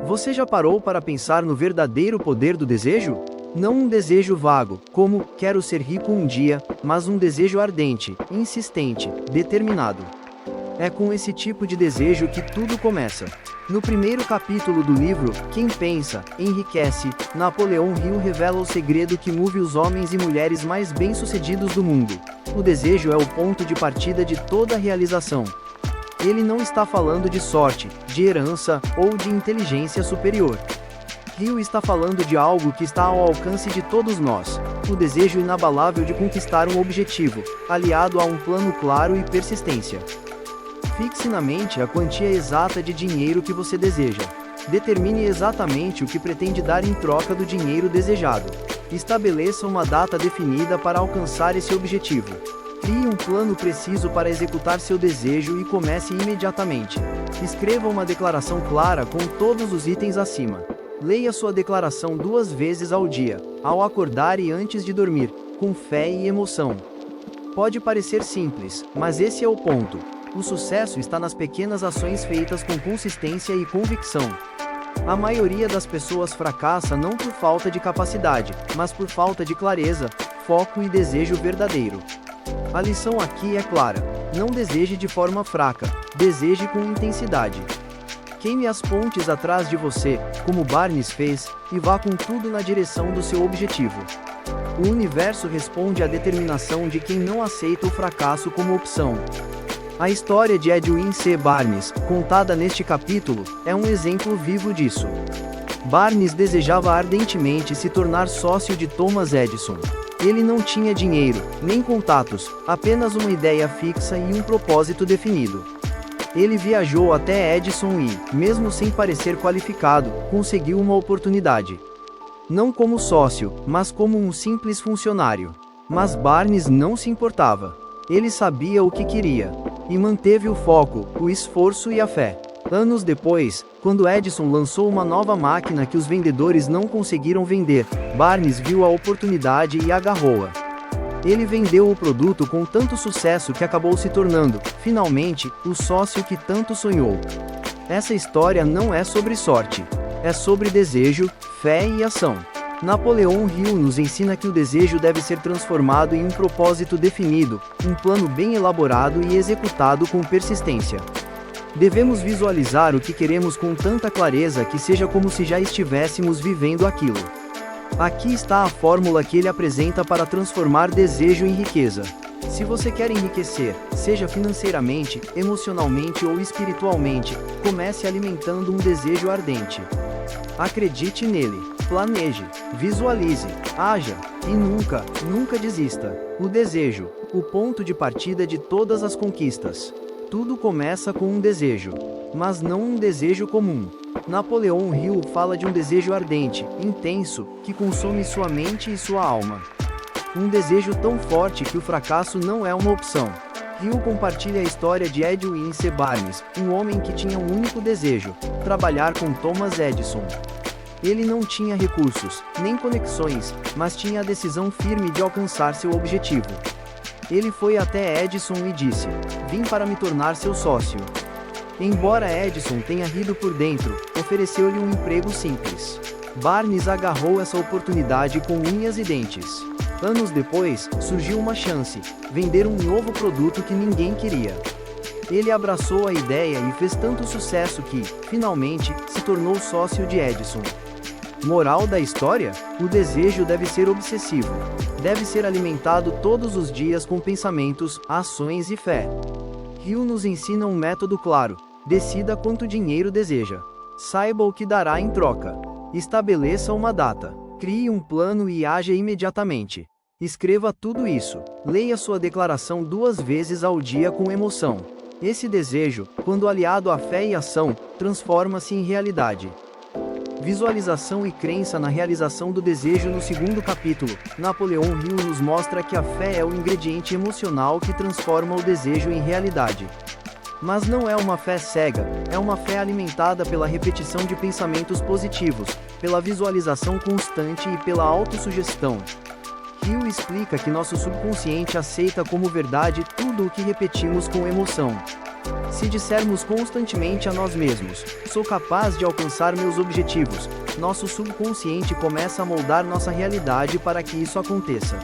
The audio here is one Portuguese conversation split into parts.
Você já parou para pensar no verdadeiro poder do desejo? Não um desejo vago, como quero ser rico um dia, mas um desejo ardente, insistente, determinado. É com esse tipo de desejo que tudo começa. No primeiro capítulo do livro, Quem Pensa, Enriquece, Napoleão Hill revela o segredo que move os homens e mulheres mais bem-sucedidos do mundo. O desejo é o ponto de partida de toda realização. Ele não está falando de sorte, de herança, ou de inteligência superior. Hill está falando de algo que está ao alcance de todos nós, o desejo inabalável de conquistar um objetivo, aliado a um plano claro e persistência. Fixe na mente a quantia exata de dinheiro que você deseja. Determine exatamente o que pretende dar em troca do dinheiro desejado. Estabeleça uma data definida para alcançar esse objetivo. Crie um plano preciso para executar seu desejo e comece imediatamente. Escreva uma declaração clara com todos os itens acima. Leia sua declaração 2 vezes ao dia, ao acordar e antes de dormir, com fé e emoção. Pode parecer simples, mas esse é o ponto. O sucesso está nas pequenas ações feitas com consistência e convicção. A maioria das pessoas fracassa não por falta de capacidade, mas por falta de clareza, foco e desejo verdadeiro. A lição aqui é clara: não deseje de forma fraca, deseje com intensidade. Queime as pontes atrás de você, como Barnes fez, e vá com tudo na direção do seu objetivo. O universo responde à determinação de quem não aceita o fracasso como opção. A história de Edwin C. Barnes, contada neste capítulo, é um exemplo vivo disso. Barnes desejava ardentemente se tornar sócio de Thomas Edison. Ele não tinha dinheiro, nem contatos, apenas uma ideia fixa e um propósito definido. Ele viajou até Edison e, mesmo sem parecer qualificado, conseguiu uma oportunidade. Não como sócio, mas como um simples funcionário. Mas Barnes não se importava. Ele sabia o que queria. E manteve o foco, o esforço e a fé. Anos depois, quando Edison lançou uma nova máquina que os vendedores não conseguiram vender, Barnes viu a oportunidade e agarrou-a. Ele vendeu o produto com tanto sucesso que acabou se tornando, finalmente, o sócio que tanto sonhou. Essa história não é sobre sorte. É sobre desejo, fé e ação. Napoleão Hill nos ensina que o desejo deve ser transformado em um propósito definido, um plano bem elaborado e executado com persistência. Devemos visualizar o que queremos com tanta clareza que seja como se já estivéssemos vivendo aquilo. Aqui está a fórmula que ele apresenta para transformar desejo em riqueza. Se você quer enriquecer, seja financeiramente, emocionalmente ou espiritualmente, comece alimentando um desejo ardente. Acredite nele, planeje, visualize, haja, e nunca, nunca desista. O desejo, o ponto de partida de todas as conquistas. Tudo começa com um desejo, mas não um desejo comum. Napoleão Hill fala de um desejo ardente, intenso, que consome sua mente e sua alma. Um desejo tão forte que o fracasso não é uma opção. Hill compartilha a história de Edwin C. Barnes, um homem que tinha um único desejo: trabalhar com Thomas Edison. Ele não tinha recursos, nem conexões, mas tinha a decisão firme de alcançar seu objetivo. Ele foi até Edison e disse: "Vim para me tornar seu sócio." Embora Edison tenha rido por dentro, ofereceu-lhe um emprego simples. Barnes agarrou essa oportunidade com unhas e dentes. Anos depois, surgiu uma chance: vender um novo produto que ninguém queria. Ele abraçou a ideia e fez tanto sucesso que, finalmente, se tornou sócio de Edison. Moral da história? O desejo deve ser obsessivo. Deve ser alimentado todos os dias com pensamentos, ações e fé. Hill nos ensina um método claro: decida quanto dinheiro deseja. Saiba o que dará em troca. Estabeleça uma data. Crie um plano e haja imediatamente. Escreva tudo isso. Leia sua declaração 2 vezes ao dia com emoção. Esse desejo, quando aliado à fé e ação, transforma-se em realidade. Visualização e crença na realização do desejo. No segundo capítulo, Napoleão Hill nos mostra que a fé é o ingrediente emocional que transforma o desejo em realidade. Mas não é uma fé cega, é uma fé alimentada pela repetição de pensamentos positivos, pela visualização constante e pela autossugestão. Hill explica que nosso subconsciente aceita como verdade tudo o que repetimos com emoção. Se dissermos constantemente a nós mesmos, sou capaz de alcançar meus objetivos, nosso subconsciente começa a moldar nossa realidade para que isso aconteça.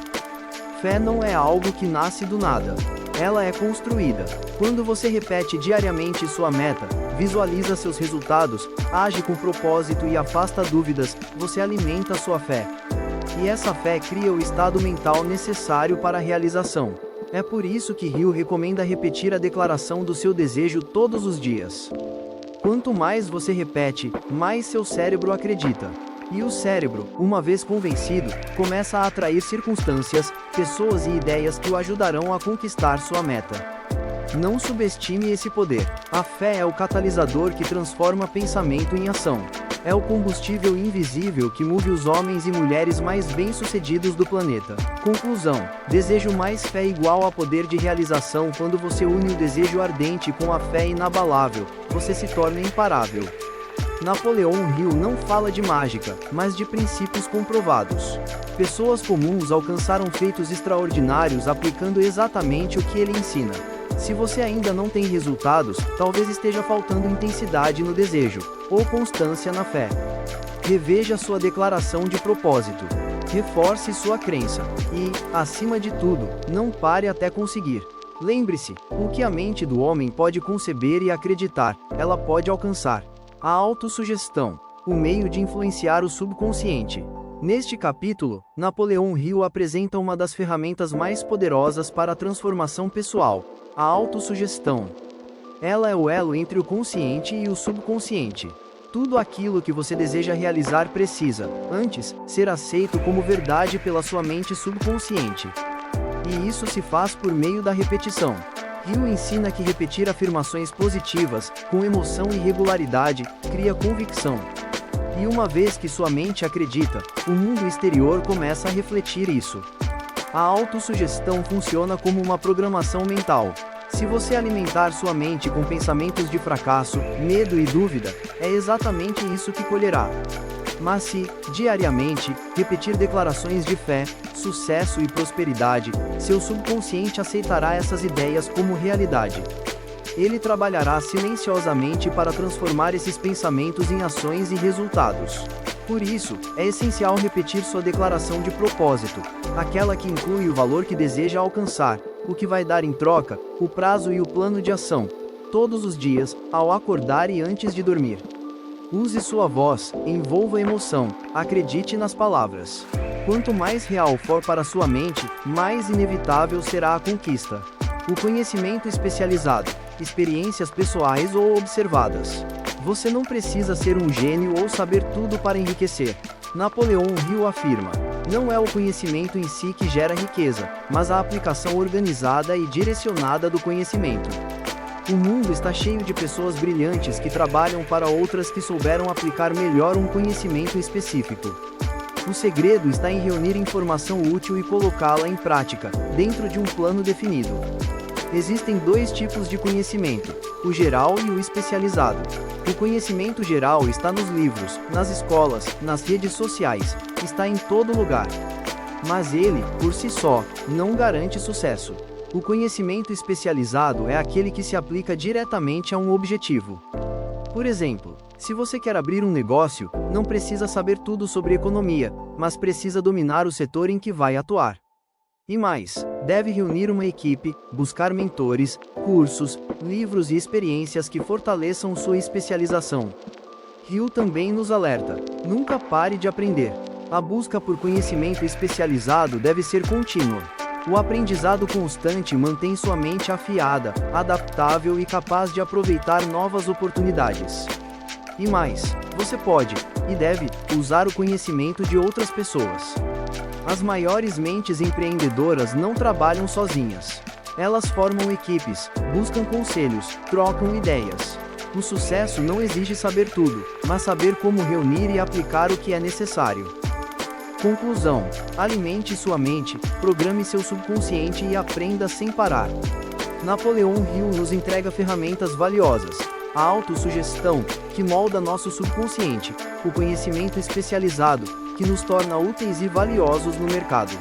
Fé não é algo que nasce do nada. Ela é construída. Quando você repete diariamente sua meta, visualiza seus resultados, age com propósito e afasta dúvidas, você alimenta sua fé. E essa fé cria o estado mental necessário para a realização. É por isso que Hill recomenda repetir a declaração do seu desejo todos os dias. Quanto mais você repete, mais seu cérebro acredita. E o cérebro, uma vez convencido, começa a atrair circunstâncias, pessoas e ideias que o ajudarão a conquistar sua meta. Não subestime esse poder. A fé é o catalisador que transforma pensamento em ação. É o combustível invisível que move os homens e mulheres mais bem-sucedidos do planeta. Conclusão: desejo mais fé igual a poder de realização. Quando você une o desejo ardente com a fé inabalável, você se torna imparável. Napoleão Hill não fala de mágica, mas de princípios comprovados. Pessoas comuns alcançaram feitos extraordinários aplicando exatamente o que ele ensina. Se você ainda não tem resultados, talvez esteja faltando intensidade no desejo, ou constância na fé. Reveja sua declaração de propósito. Reforce sua crença. E, acima de tudo, não pare até conseguir. Lembre-se, o que a mente do homem pode conceber e acreditar, ela pode alcançar. A autossugestão, o meio de influenciar o subconsciente. Neste capítulo, Napoleão Hill apresenta uma das ferramentas mais poderosas para a transformação pessoal, a autossugestão. Ela é o elo entre o consciente e o subconsciente. Tudo aquilo que você deseja realizar precisa, antes, ser aceito como verdade pela sua mente subconsciente. E isso se faz por meio da repetição. Hill ensina que repetir afirmações positivas, com emoção e regularidade, cria convicção. E uma vez que sua mente acredita, o mundo exterior começa a refletir isso. A autossugestão funciona como uma programação mental. Se você alimentar sua mente com pensamentos de fracasso, medo e dúvida, é exatamente isso que colherá. Mas se, diariamente, repetir declarações de fé, sucesso e prosperidade, seu subconsciente aceitará essas ideias como realidade. Ele trabalhará silenciosamente para transformar esses pensamentos em ações e resultados. Por isso, é essencial repetir sua declaração de propósito, aquela que inclui o valor que deseja alcançar, o que vai dar em troca, o prazo e o plano de ação, todos os dias, ao acordar e antes de dormir. Use sua voz, envolva emoção, acredite nas palavras. Quanto mais real for para sua mente, mais inevitável será a conquista. O conhecimento especializado, experiências pessoais ou observadas. Você não precisa ser um gênio ou saber tudo para enriquecer. Napoleão Hill afirma: não é o conhecimento em si que gera riqueza, mas a aplicação organizada e direcionada do conhecimento. O mundo está cheio de pessoas brilhantes que trabalham para outras que souberam aplicar melhor um conhecimento específico. O segredo está em reunir informação útil e colocá-la em prática, dentro de um plano definido. Existem dois tipos de conhecimento, o geral e o especializado. O conhecimento geral está nos livros, nas escolas, nas redes sociais, está em todo lugar. Mas ele, por si só, não garante sucesso. O conhecimento especializado é aquele que se aplica diretamente a um objetivo. Por exemplo, se você quer abrir um negócio, não precisa saber tudo sobre economia, mas precisa dominar o setor em que vai atuar. E mais, deve reunir uma equipe, buscar mentores, cursos, livros e experiências que fortaleçam sua especialização. Hill também nos alerta: nunca pare de aprender. A busca por conhecimento especializado deve ser contínua. O aprendizado constante mantém sua mente afiada, adaptável e capaz de aproveitar novas oportunidades. E mais, você pode, e deve, usar o conhecimento de outras pessoas. As maiores mentes empreendedoras não trabalham sozinhas. Elas formam equipes, buscam conselhos, trocam ideias. O sucesso não exige saber tudo, mas saber como reunir e aplicar o que é necessário. Conclusão: alimente sua mente, programe seu subconsciente e aprenda sem parar. Napoleão Hill nos entrega ferramentas valiosas: a autossugestão, que molda nosso subconsciente, o conhecimento especializado, que nos torna úteis e valiosos no mercado.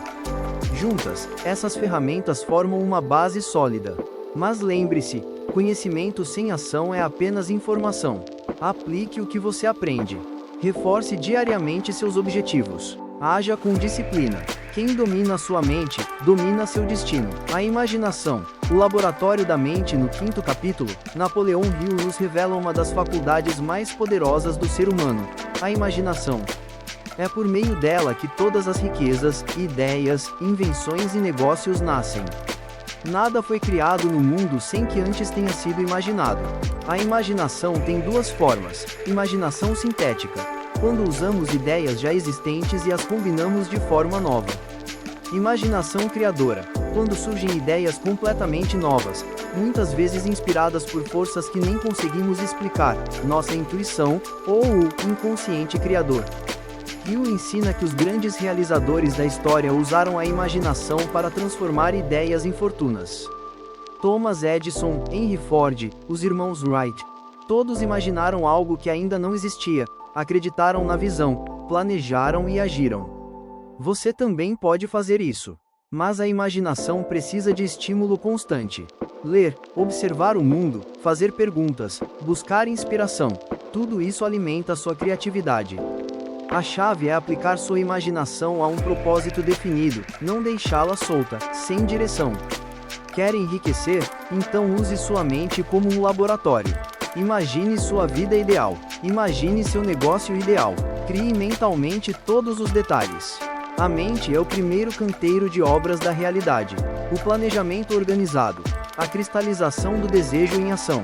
Juntas, essas ferramentas formam uma base sólida. Mas lembre-se, Conhecimento sem ação é apenas informação. Aplique o que você aprende. Reforce diariamente seus objetivos. Haja com disciplina. Quem domina sua mente, domina seu destino. A imaginação. O laboratório da mente. No 5º capítulo, Napoleão Hill nos revela uma das faculdades mais poderosas do ser humano: a imaginação. É por meio dela que todas as riquezas, ideias, invenções e negócios nascem. Nada foi criado no mundo sem que antes tenha sido imaginado. A imaginação tem duas formas: imaginação sintética, quando usamos ideias já existentes e as combinamos de forma nova. Imaginação criadora, quando surgem ideias completamente novas, muitas vezes inspiradas por forças que nem conseguimos explicar, nossa intuição, ou o inconsciente criador. Hill ensina que os grandes realizadores da história usaram a imaginação para transformar ideias em fortunas. Thomas Edison, Henry Ford, os irmãos Wright, todos imaginaram algo que ainda não existia, acreditaram na visão, planejaram e agiram. Você também pode fazer isso. Mas a imaginação precisa de estímulo constante. Ler, observar o mundo, fazer perguntas, buscar inspiração, tudo isso alimenta sua criatividade. A chave é aplicar sua imaginação a um propósito definido, não deixá-la solta, sem direção. Quer enriquecer? Então use sua mente como um laboratório. Imagine sua vida ideal. Imagine seu negócio ideal. Crie mentalmente todos os detalhes. A mente é o primeiro canteiro de obras da realidade. O planejamento organizado. A cristalização do desejo em ação.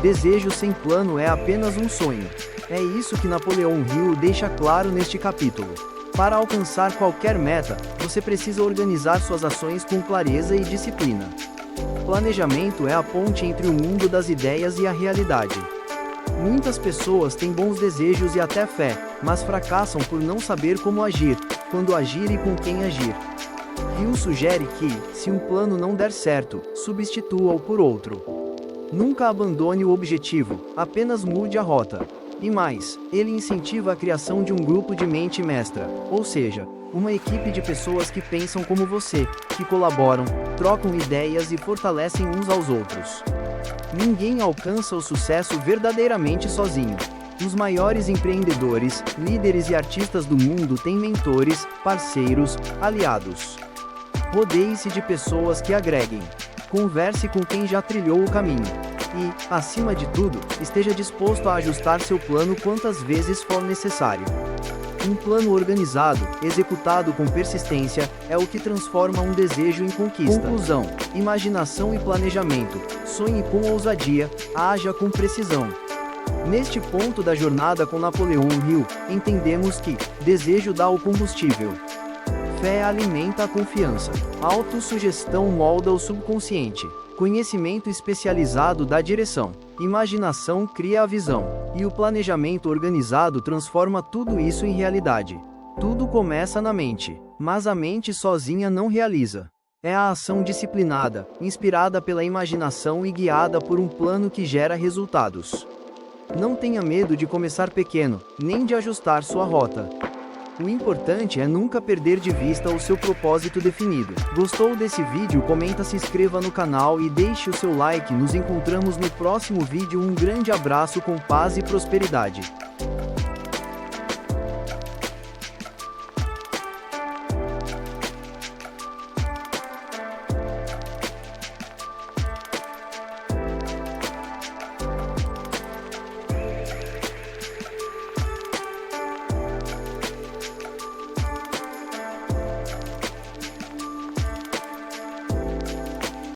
Desejo sem plano é apenas um sonho. É isso que Napoleão Hill deixa claro neste capítulo. Para alcançar qualquer meta, você precisa organizar suas ações com clareza e disciplina. Planejamento é a ponte entre o mundo das ideias e a realidade. Muitas pessoas têm bons desejos e até fé, mas fracassam por não saber como agir, quando agir e com quem agir. Hill sugere que, se um plano não der certo, substitua-o por outro. Nunca abandone o objetivo, apenas mude a rota. E mais, ele incentiva a criação de um grupo de mente mestra, ou seja, uma equipe de pessoas que pensam como você, que colaboram, trocam ideias e fortalecem uns aos outros. Ninguém alcança o sucesso verdadeiramente sozinho. Os maiores empreendedores, líderes e artistas do mundo têm mentores, parceiros, aliados. Rodeie-se de pessoas que agreguem. Converse com quem já trilhou o caminho. E, acima de tudo, esteja disposto a ajustar seu plano quantas vezes for necessário. Um plano organizado, executado com persistência, é o que transforma um desejo em conquista. Conclusão: imaginação e planejamento. Sonhe com ousadia, haja com precisão. Neste ponto da jornada com Napoleão Hill, entendemos que desejo dá o combustível. Fé alimenta a confiança. Autossugestão molda o subconsciente. Conhecimento especializado dá direção. Imaginação cria a visão. E o planejamento organizado transforma tudo isso em realidade. Tudo começa na mente. Mas a mente sozinha não realiza. É a ação disciplinada, inspirada pela imaginação e guiada por um plano que gera resultados. Não tenha medo de começar pequeno, nem de ajustar sua rota. O importante é nunca perder de vista o seu propósito definido. Gostou desse vídeo? Comenta, se inscreva no canal e deixe o seu like. Nos encontramos no próximo vídeo. Um grande abraço com paz e prosperidade.